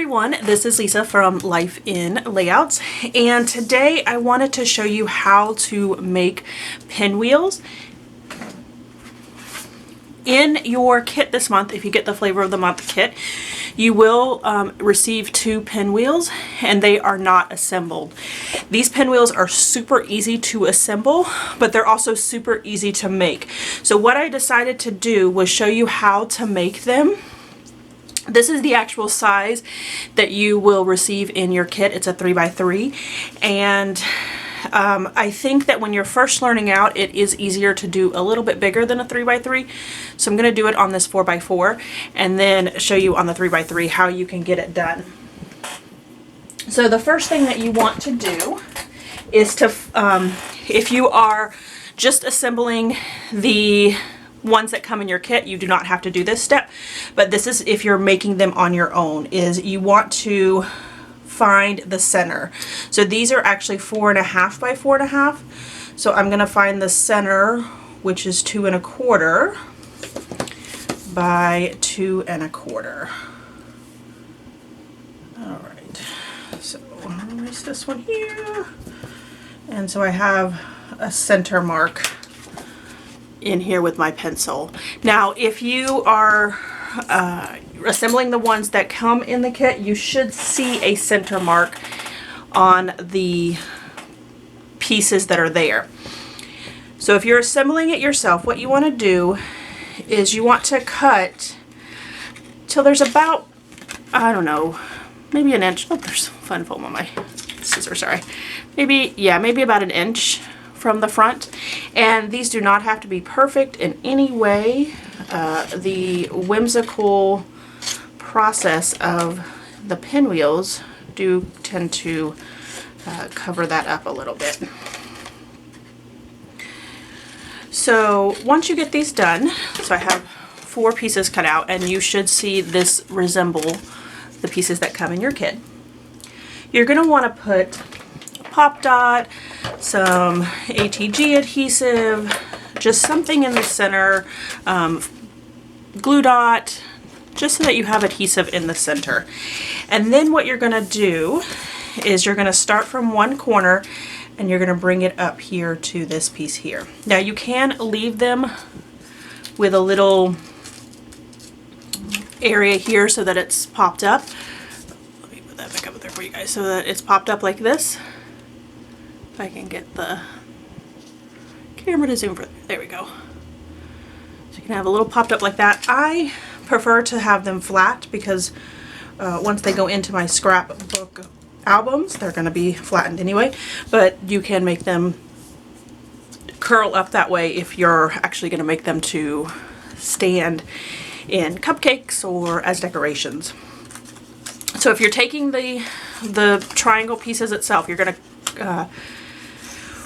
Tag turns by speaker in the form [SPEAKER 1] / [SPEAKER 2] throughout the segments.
[SPEAKER 1] everyone, this is Lisa from Life in Layouts, and today I wanted to show you how to make pinwheels. In your kit this month, if you get the Flavor of the Month kit, you will receive 2 pinwheels, and they are not assembled. These pinwheels are super easy to assemble, but they're also super easy to make. So what I decided to do was show you how to make them. This is the actual size that you will receive in your kit. It's a 3x3, and I think that when you're first learning out, it is easier to do a little bit bigger than a 3x3. So I'm going to do it on this 4x4 and then show you on the 3x3 how you can get it done. So the first thing that you want to do is to, if you are just assembling the ones that come in your kit, you do not have to do this step, but this is if you're making them on your own, is you want to find the center. So these are actually 4.5 by 4.5. So I'm going to find the center, which is 2 1/4 by 2 1/4. All right, so I'm going to erase this one here. And so I have a center mark in here with my pencil. Now, if you are assembling the ones that come in the kit, you should see a center mark on the pieces that are there. So if you're assembling it yourself, what you want to do is you want to cut till there's about, I don't know, maybe an inch. Oh, there's fun foam on my scissors, sorry. Maybe about an inch from the front, and these do not have to be perfect in any way. The whimsical process of the pinwheels do tend to cover that up a little bit. So once you get these done, so I have 4 pieces cut out, and you should see this resemble the pieces that come in your kit. You're going to want to put pop dot, some ATG adhesive, just something in the center, glue dot, just so that you have adhesive in the center. And then what you're going to do is you're going to start from one corner and you're going to bring it up here to this piece here. Now you can leave them with a little area here so that it's popped up. Let me put that back up there for you guys so that it's popped up like this. If I can get the camera to zoom for, there we go. So you can have a little popped up like that. I prefer to have them flat because once they go into my scrapbook albums, they're going to be flattened anyway, but you can make them curl up that way if you're actually going to make them to stand in cupcakes or as decorations. So if you're taking the triangle pieces itself, you're going to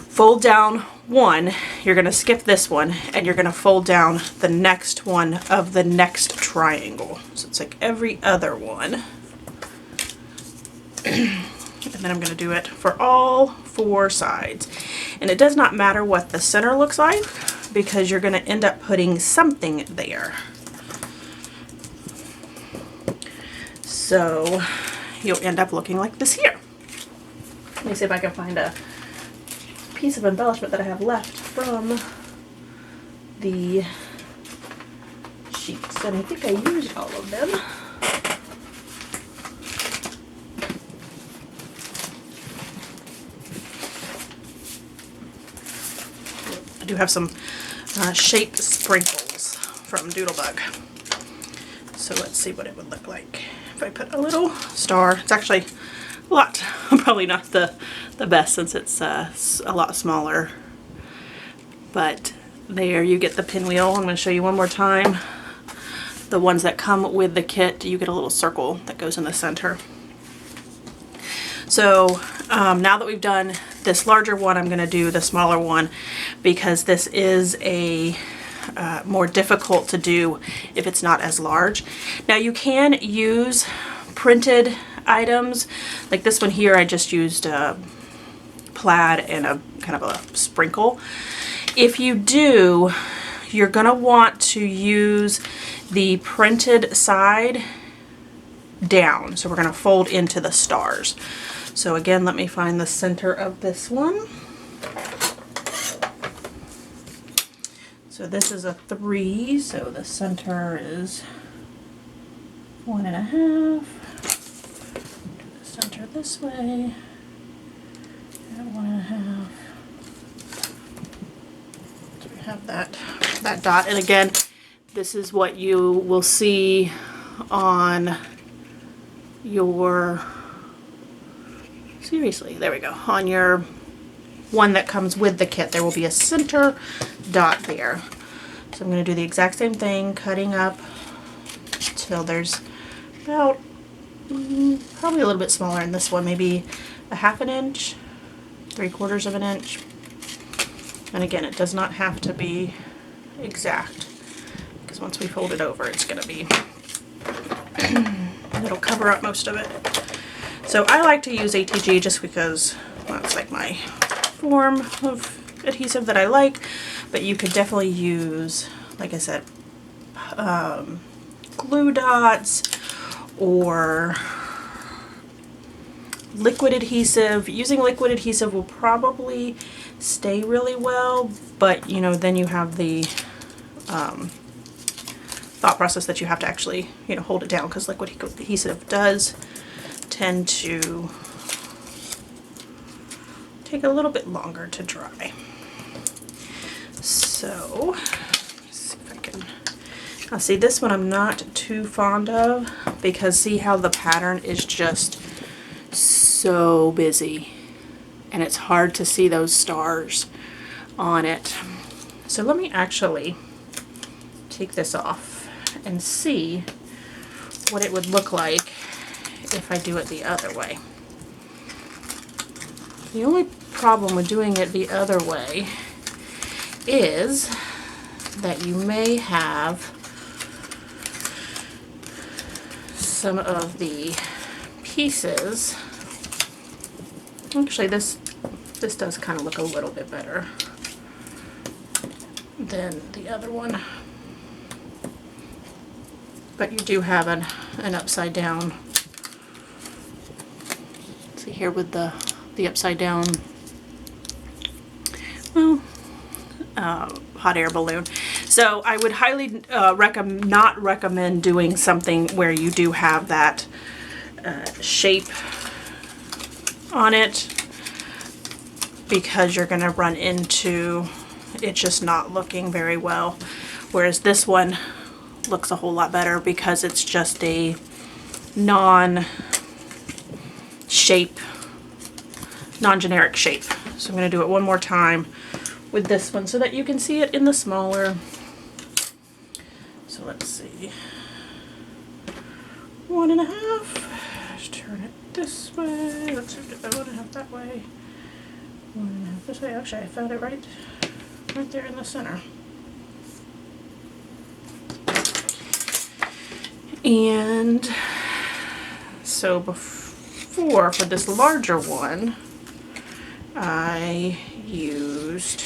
[SPEAKER 1] fold down one, you're going to skip this one, and you're going to fold down the next one of the next triangle. So it's like every other one. And then I'm going to do it for all 4 sides. And it does not matter what the center looks like because you're going to end up putting something there. So you'll end up looking like this here. Let me see if I can find a piece of embellishment that I have left from the sheets, and I think I used all of them. I do have some shape sprinkles from Doodlebug. So let's see what it would look like if I put a little star. It's actually a lot, probably not the best since it's a lot smaller, but there you get the pinwheel. I'm going to show you one more time. The ones that come with the kit, you get a little circle that goes in the center. So now that we've done this larger one, I'm going to do the smaller one because this is a more difficult to do if it's not as large. Now you can use printed items, like this one here I just used plaid and a kind of a sprinkle. If you do, you're gonna want to use the printed side down. So we're going to fold into the stars. So again, let me find the center of this one. So this is a 3, so the center is 1.5. Do the center this way, and 1.5. So we have that dot, and again, this is what you will see on your, seriously, there we go, on your one that comes with the kit. There will be a center dot there. So I'm going to do the exact same thing, cutting up till there's about probably a little bit smaller in this one, maybe a 1/2 inch, 3/4 of an inch. And again, it does not have to be exact, because once we fold it over, it's going to be, it'll cover up most of it. So I like to use ATG just because, well, it's like my form of adhesive that I like, but you could definitely use, like I said, glue dots or liquid adhesive. Using liquid adhesive will probably stay really well, but you know, then you have the thought process that you have to actually, you know, hold it down, because liquid adhesive does tend to take a little bit longer to dry. So, let's see if I can, I'll see, this one I'm not too fond of, because see how the pattern is just so busy and it's hard to see those stars on it. So let me actually take this off and see what it would look like if I do it the other way. The only problem with doing it the other way is that you may have some of the pieces. Actually, this does kind of look a little bit better than the other one, but you do have an upside down. See here with the upside down, well, hot air balloon. So I would highly not recommend doing something where you do have that shape on it, because you're going to run into it just not looking very well. Whereas this one looks a whole lot better because it's just a non-generic shape. So I'm going to do it one more time with this one so that you can see it in the smaller. So let's see. 1.5. Let's turn it this way. Let's do 1.5 that way. 1.5 this way. Actually, I found it right there in the center. And so before, for this larger one, I used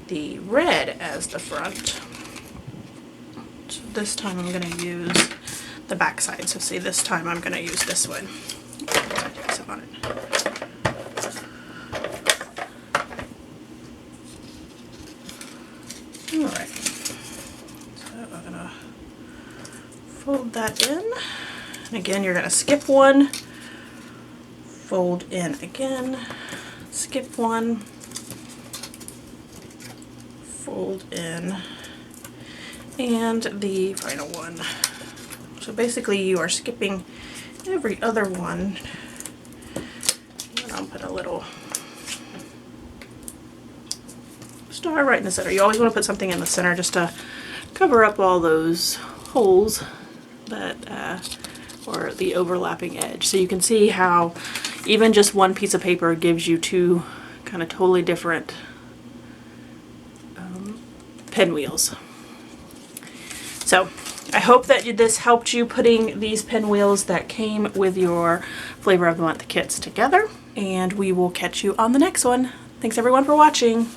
[SPEAKER 1] the red as the front. So this time I'm going to use the back side. So see, this time I'm going to use this one. On it. Alright. So I'm going to fold that in. And again, you're going to skip one, fold in again, skip one, fold in, and the final one. So basically you are skipping every other one. And I'll put a little star right in the center. You always want to put something in the center just to cover up all those holes that or the overlapping edge. So you can see how even just one piece of paper gives you two kind of totally different pinwheels. So I hope that this helped you putting these pinwheels that came with your Flavor of the Month kits together, and we will catch you on the next one. Thanks everyone for watching.